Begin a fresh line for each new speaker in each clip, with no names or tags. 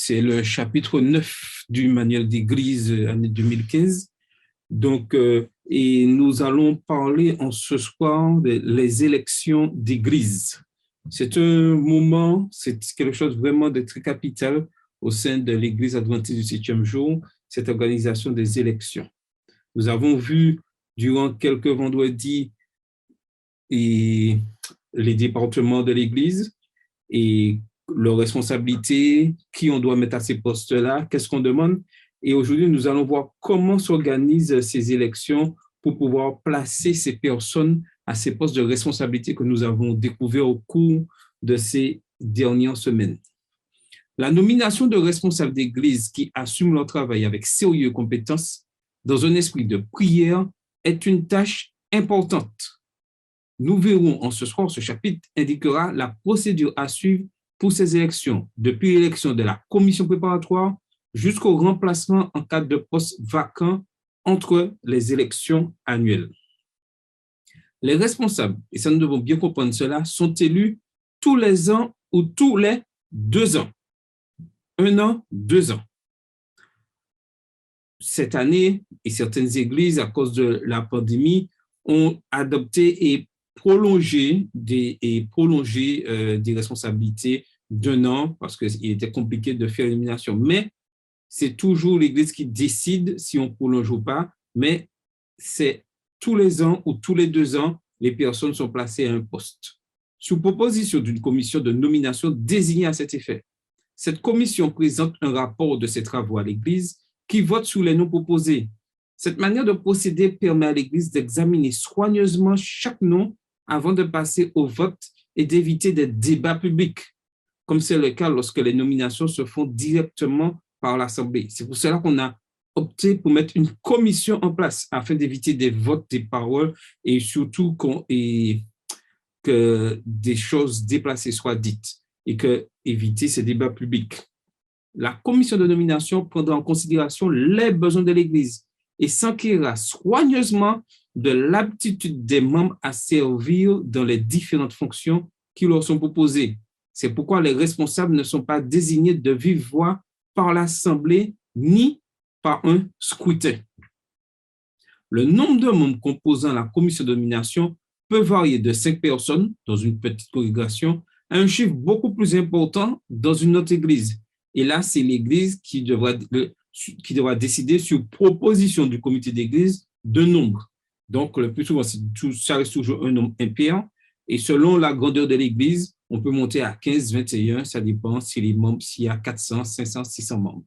C'est le chapitre 9 du manuel d'Église année 2015. Donc, et nous allons parler en ce soir des élections d'Église. C'est un moment, c'est quelque chose vraiment de très capital au sein de l'Église adventiste du 7e jour, cette organisation des élections. Nous avons vu durant quelques vendredis et les départements de l'Église et leurs responsabilités, qui on doit mettre à ces postes-là, qu'est-ce qu'on demande. Et aujourd'hui, nous allons voir comment s'organisent ces élections pour pouvoir placer ces personnes à ces postes de responsabilité que nous avons découverts au cours de ces dernières semaines. La nomination de responsables d'église qui assument leur travail avec sérieux et compétence dans un esprit de prière est une tâche importante. Nous verrons en ce soir, ce chapitre indiquera la procédure à suivre pour ces élections, depuis l'élection de la commission préparatoire jusqu'au remplacement en cas de poste vacant entre les élections annuelles. Les responsables, et ça nous devons bien comprendre cela, sont élus tous les ans ou tous les 2 ans. 1 an, 2 ans. Cette année, et certaines églises, à cause de la pandémie, ont adopté et prolongé des responsabilités d'1 an parce qu'il était compliqué de faire l'élimination. Mais c'est toujours l'Église qui décide si on prolonge ou pas, mais c'est tous les ans ou tous les 2 ans, les personnes sont placées à un poste. Sous proposition d'une commission de nomination désignée à cet effet. Cette commission présente un rapport de ses travaux à l'Église qui vote sur les noms proposés. Cette manière de procéder permet à l'Église d'examiner soigneusement chaque nom avant de passer au vote et d'éviter des débats publics, comme c'est le cas lorsque les nominations se font directement par l'Assemblée. C'est pour cela qu'on a opté pour mettre une commission en place afin d'éviter des votes, des paroles et surtout que des choses déplacées soient dites et que éviter ces débats publics. La commission de nomination prendra en considération les besoins de l'Église et s'enquérera soigneusement de l'aptitude des membres à servir dans les différentes fonctions qui leur sont proposées. C'est pourquoi les responsables ne sont pas désignés de vive voix par l'Assemblée ni par un scrutin. Le nombre de membres composant la commission de nomination peut varier de 5 personnes dans une petite congrégation à un chiffre beaucoup plus important dans une autre église. Et là, c'est l'église qui devra décider sur proposition du comité d'église de nombre. Donc, le plus souvent, ça reste toujours un nombre impair. Et selon la grandeur de l'église, on peut monter à 15, 21, ça dépend s'il y a 400, 500, 600 membres.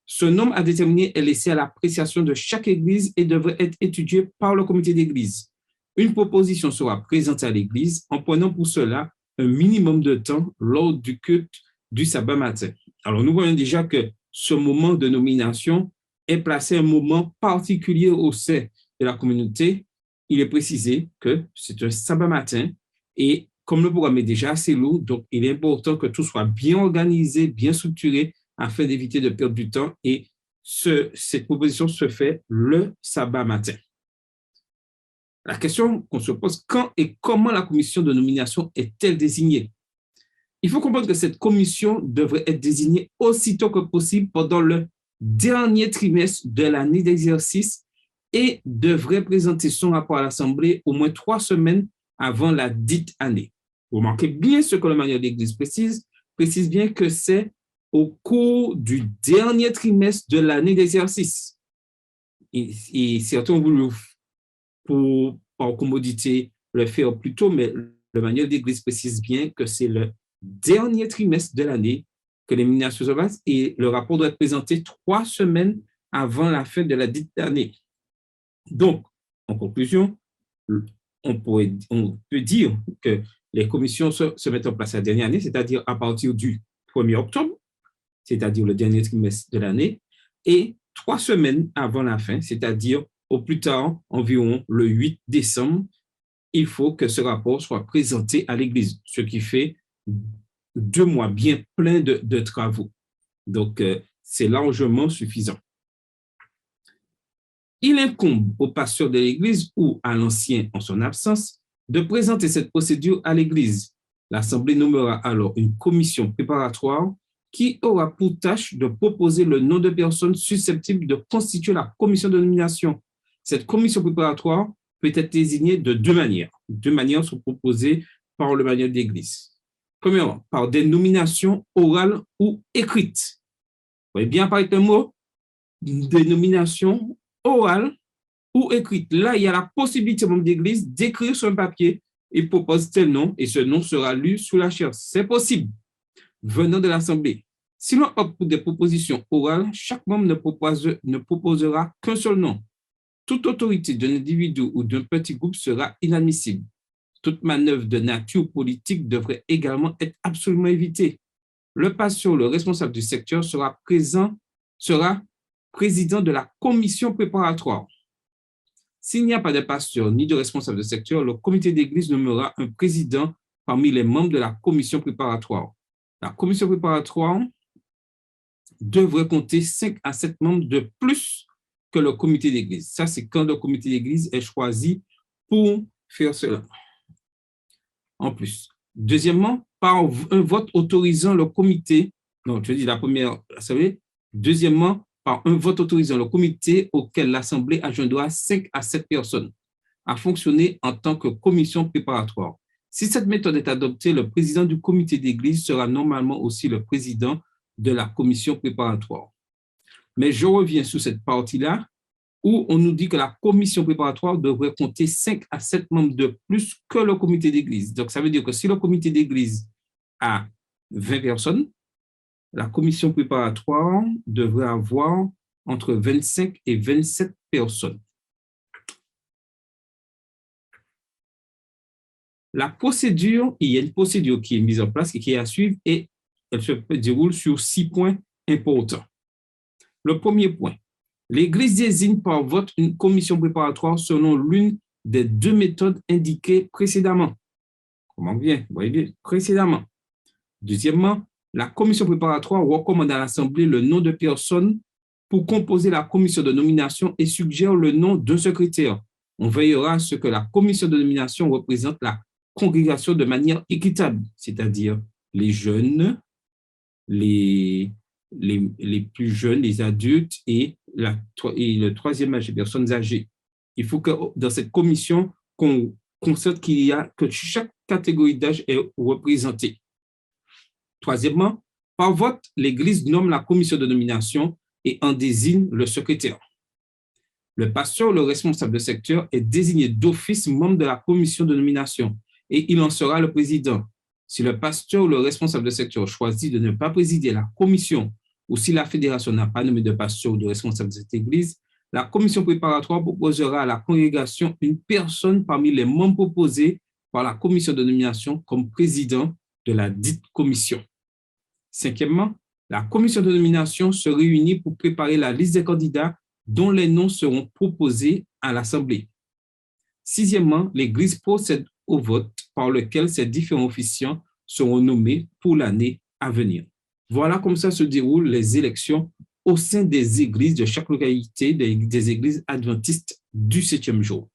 Ce nombre à déterminer est laissé à l'appréciation de chaque église et devrait être étudié par le comité d'église. Une proposition sera présentée à l'église en prenant pour cela un minimum de temps lors du culte du sabbat matin. Alors, nous voyons déjà que ce moment de nomination est placé un moment particulier au sein de la communauté. Il est précisé que c'est un sabbat matin et comme le programme est déjà assez lourd, donc il est important que tout soit bien organisé, bien structuré afin d'éviter de perdre du temps et cette proposition se fait le sabbat matin. La question qu'on se pose, quand et comment la commission de nomination est-elle désignée? Il faut comprendre que cette commission devrait être désignée aussitôt que possible pendant le dernier trimestre de l'année d'exercice et devrait présenter son rapport à l'Assemblée au moins 3 semaines avant la dite année. Vous remarquez bien ce que le manuel d'Église précise bien que c'est au cours du dernier trimestre de l'année d'exercice. Et certains ont voulu, par commodité, le faire plus tôt, mais le manuel d'Église précise bien que c'est le dernier trimestre de l'année que les nominations se passent et le rapport doit être présenté 3 semaines avant la fin de la dite année. Donc, en conclusion, on peut dire que les commissions se mettent en place la dernière année, c'est-à-dire à partir du 1er octobre, c'est-à-dire le dernier trimestre de l'année, et 3 semaines avant la fin, c'est-à-dire au plus tard, environ le 8 décembre, il faut que ce rapport soit présenté à l'Église, ce qui fait 2 mois bien pleins de travaux. Donc, c'est largement suffisant. Il incombe au pasteur de l'Église ou à l'ancien en son absence de présenter cette procédure à l'Église. L'Assemblée nommera alors une commission préparatoire qui aura pour tâche de proposer le nom de personnes susceptibles de constituer la commission de nomination. Cette commission préparatoire peut être désignée de deux manières. Deux manières sont proposées par le manuel d'église. Premièrement, par des nominations orales ou écrites. Vous voyez bien apparaître le mot des nominations orales ou écrites. Là, il y a la possibilité au membre d'église d'écrire sur un papier et propose tel nom et ce nom sera lu sous la chaire. C'est possible venant de l'Assemblée. Si l'on opte pour des propositions orales, chaque membre ne proposera qu'un seul nom. Toute autorité d'un individu ou d'un petit groupe sera inadmissible. Toute manœuvre de nature politique devrait également être absolument évitée. Le pasteur, le responsable du secteur, sera président de la commission préparatoire. S'il n'y a pas de pasteur ni de responsable de secteur, le comité d'église nommera un président parmi les membres de la commission préparatoire. La commission préparatoire devrait compter 5 à 7 membres de plus que le comité d'église. Ça, c'est quand le comité d'église est choisi pour faire cela. En plus. Deuxièmement, par un vote autorisant le comité, non, je dis la première assemblée. Deuxièmement, par un vote autorisant le comité auquel l'assemblée adjoindra 5 à 7 personnes à fonctionner en tant que commission préparatoire. Si cette méthode est adoptée, le président du comité d'église sera normalement aussi le président de la commission préparatoire. Mais je reviens sur cette partie-là où on nous dit que la commission préparatoire devrait compter 5 à 7 membres de plus que le comité d'église. Donc, ça veut dire que si le comité d'église a 20 personnes, la commission préparatoire devrait avoir entre 25 et 27 personnes. La procédure, il y a une procédure qui est mise en place et qui est à suivre et elle se déroule sur 6 points importants. Le premier point, l'Église désigne par vote une commission préparatoire selon l'une des deux méthodes indiquées précédemment. Comment bien? Vous voyez bien, précédemment. Deuxièmement, la commission préparatoire recommande à l'Assemblée le nom de personnes pour composer la commission de nomination et suggère le nom d'un secrétaire. On veillera à ce que la commission de nomination représente la congrégation de manière équitable, c'est-à-dire les jeunes, les plus jeunes, les adultes et le troisième âge, les personnes âgées. Il faut que dans cette commission, qu'on constate que chaque catégorie d'âge est représentée. Troisièmement, par vote, l'Église nomme la commission de nomination et en désigne le secrétaire. Le pasteur, le responsable de secteur, est désigné d'office membre de la commission de nomination et il en sera le président. Si le pasteur ou le responsable de secteur choisit de ne pas présider la commission ou si la fédération n'a pas nommé de pasteur ou de responsable de cette église, la commission préparatoire proposera à la congrégation une personne parmi les membres proposés par la commission de nomination comme président de la dite commission. Cinquièmement, la commission de nomination se réunit pour préparer la liste des candidats dont les noms seront proposés à l'Assemblée. Sixièmement, l'Église procède au vote par lequel ces différents officiants seront nommés pour l'année à venir. Voilà comme ça se déroulent les élections au sein des églises de chaque localité, des églises adventistes du 7e jour.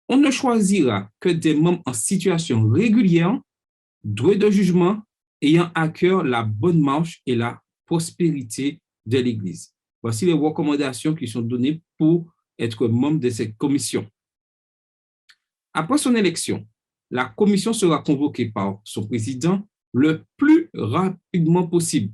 On ne choisira que des membres en situation régulière, doués de jugement, ayant à cœur la bonne marche et la prospérité de l'Église. Voici les recommandations qui sont données pour être membre de cette commission. Après son élection, la commission sera convoquée par son président le plus rapidement possible.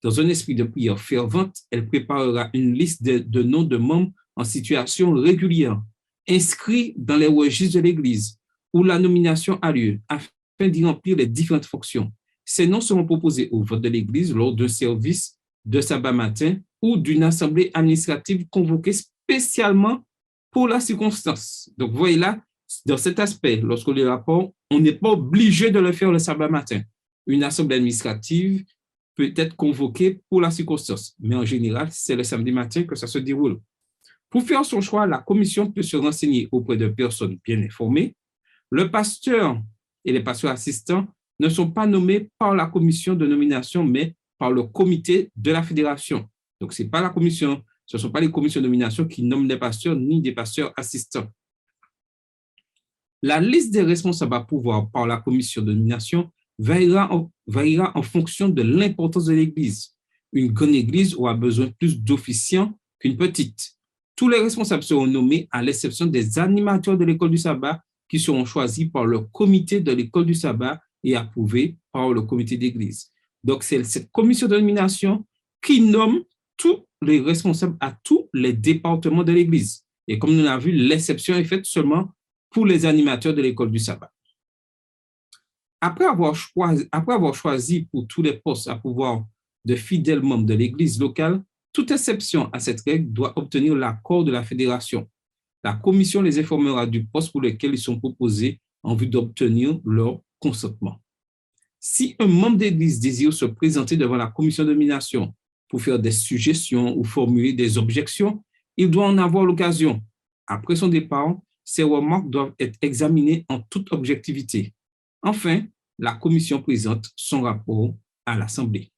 Dans un esprit de prière fervente, elle préparera une liste de noms de membres en situation régulière, inscrits dans les registres de l'Église, où la nomination a lieu, afin d'y remplir les différentes fonctions. Ces noms seront proposés au vote de l'Église lors d'un service de sabbat matin ou d'une assemblée administrative convoquée spécialement pour la circonstance. Donc, vous voyez là, dans cet aspect, lorsqu'on les rapporte, on n'est pas obligé de le faire le sabbat matin. Une assemblée administrative peut être convoquée pour la circonstance, mais en général, c'est le samedi matin que ça se déroule. Pour faire son choix, la commission peut se renseigner auprès de personnes bien informées. Le pasteur et les pasteurs assistants ne sont pas nommés par la commission de nomination, mais par le comité de la fédération. Donc, ce ne sont pas les commissions de nomination qui nomment des pasteurs ni des pasteurs assistants. La liste des responsables à pouvoir par la commission de nomination veillera variera en fonction de l'importance de l'Église. Une grande Église aura besoin plus d'officiants qu'une petite. Tous les responsables seront nommés à l'exception des animateurs de l'école du sabbat qui seront choisis par le comité de l'école du sabbat et approuvés par le comité d'église. Donc, c'est cette commission de nomination qui nomme tous les responsables à tous les départements de l'église. Et comme nous l'avons vu, l'exception est faite seulement pour les animateurs de l'école du sabbat. Après avoir choisi pour tous les postes à pouvoir de fidèles membres de l'église locale, toute exception à cette règle doit obtenir l'accord de la fédération. La commission les informera du poste pour lequel ils sont proposés en vue d'obtenir leur consentement. Si un membre d'église désire se présenter devant la commission de nomination pour faire des suggestions ou formuler des objections, il doit en avoir l'occasion. Après son départ, ces remarques doivent être examinées en toute objectivité. Enfin, la commission présente son rapport à l'Assemblée.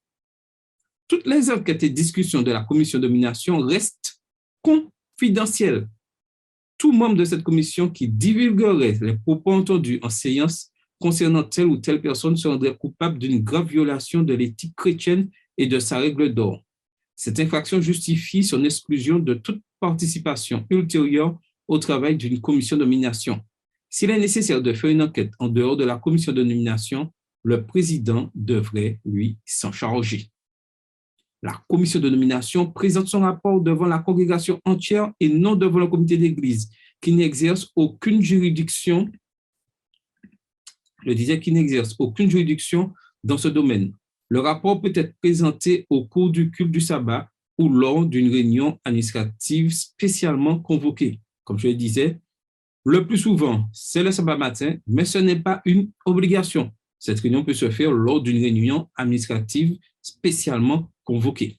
Toutes les enquêtes et discussions de la commission de nomination restent confidentielles. Tout membre de cette commission qui divulguerait les propos entendus en séance concernant telle ou telle personne se rendrait coupable d'une grave violation de l'éthique chrétienne et de sa règle d'or. Cette infraction justifie son exclusion de toute participation ultérieure au travail d'une commission de nomination. S'il est nécessaire de faire une enquête en dehors de la commission de nomination, le président devrait, lui, s'en charger. La commission de nomination présente son rapport devant la congrégation entière et non devant le comité d'église, qui n'exerce aucune juridiction, dans ce domaine. Le rapport peut être présenté au cours du culte du sabbat ou lors d'une réunion administrative spécialement convoquée. Comme je le disais, le plus souvent, c'est le sabbat matin, mais ce n'est pas une obligation. Cette réunion peut se faire lors d'une réunion administrative spécialement convoquée.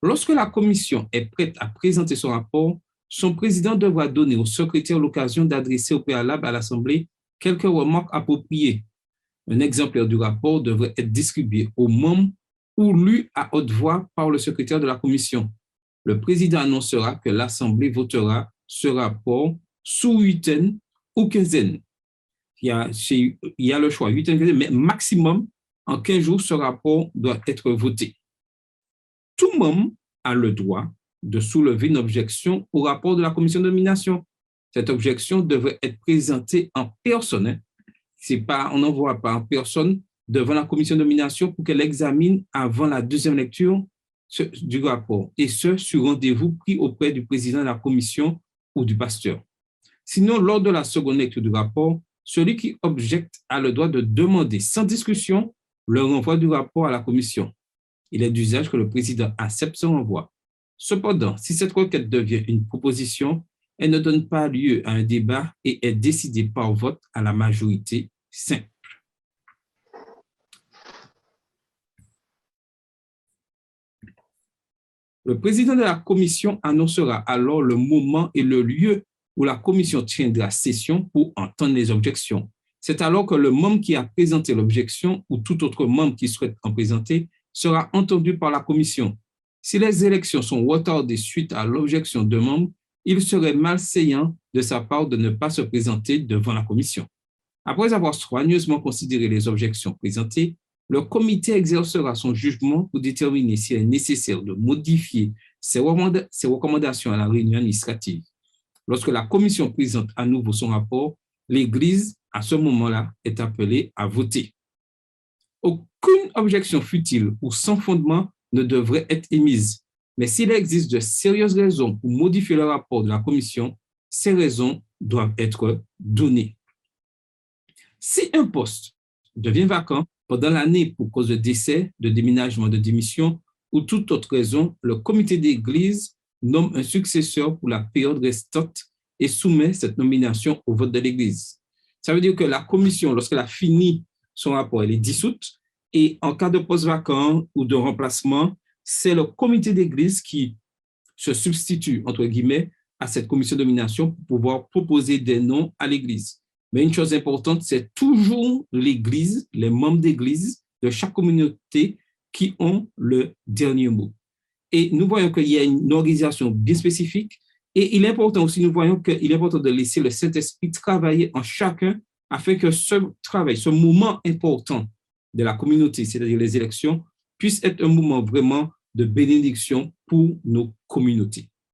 Lorsque la commission est prête à présenter son rapport, son président devra donner au secrétaire l'occasion d'adresser au préalable à l'Assemblée quelques remarques appropriées. Un exemplaire du rapport devrait être distribué aux membres ou lu à haute voix par le secrétaire de la commission. Le président annoncera que l'Assemblée votera ce rapport sous huitaine ou quinzaine. Il y a le choix, huitaine, quinzaine, mais maximum, en 15 jours, ce rapport doit être voté. Tout membre a le droit de soulever une objection au rapport de la commission de nomination. Cette objection devrait être présentée en personne. On n'envoie pas en personne devant la commission de nomination pour qu'elle examine avant la deuxième lecture du rapport, et ce, sur rendez-vous pris auprès du président de la commission ou du pasteur. Sinon, lors de la seconde lecture du rapport, celui qui objecte a le droit de demander sans discussion le renvoi du rapport à la commission. Il est d'usage que le président accepte ce renvoi. Cependant, si cette requête devient une proposition, elle ne donne pas lieu à un débat et est décidée par vote à la majorité simple. Le président de la commission annoncera alors le moment et le lieu où la commission tiendra session pour entendre les objections. C'est alors que le membre qui a présenté l'objection ou tout autre membre qui souhaite en présenter sera entendu par la commission. Si les élections sont retardées suite à l'objection d'un membre, il serait malséant de sa part de ne pas se présenter devant la commission. Après avoir soigneusement considéré les objections présentées, le comité exercera son jugement pour déterminer s'il est nécessaire de modifier ses recommandations à la réunion administrative. Lorsque la commission présente à nouveau son rapport, l'Église, à ce moment-là, est appelée à voter. Aucune objection futile ou sans fondement ne devrait être émise. Mais s'il existe de sérieuses raisons pour modifier le rapport de la commission, ces raisons doivent être données. Si un poste devient vacant pendant l'année pour cause de décès, de déménagement, de démission ou toute autre raison, le comité d'église nomme un successeur pour la période restante et soumet cette nomination au vote de l'église. Ça veut dire que la commission, lorsqu'elle a fini son rapport, elle est dissoute, et en cas de poste vacant ou de remplacement, c'est le comité d'église qui se substitue, entre guillemets, à cette commission de nomination pour pouvoir proposer des noms à l'église. Mais une chose importante, c'est toujours l'église, les membres d'église de chaque communauté qui ont le dernier mot. Et nous voyons qu'il y a une organisation bien spécifique, et il est important aussi, nous voyons qu'il est important de laisser le Saint-Esprit travailler en chacun afin que ce travail, ce moment important de la communauté, c'est-à-dire les élections, puisse être un moment vraiment de bénédiction pour nos communautés.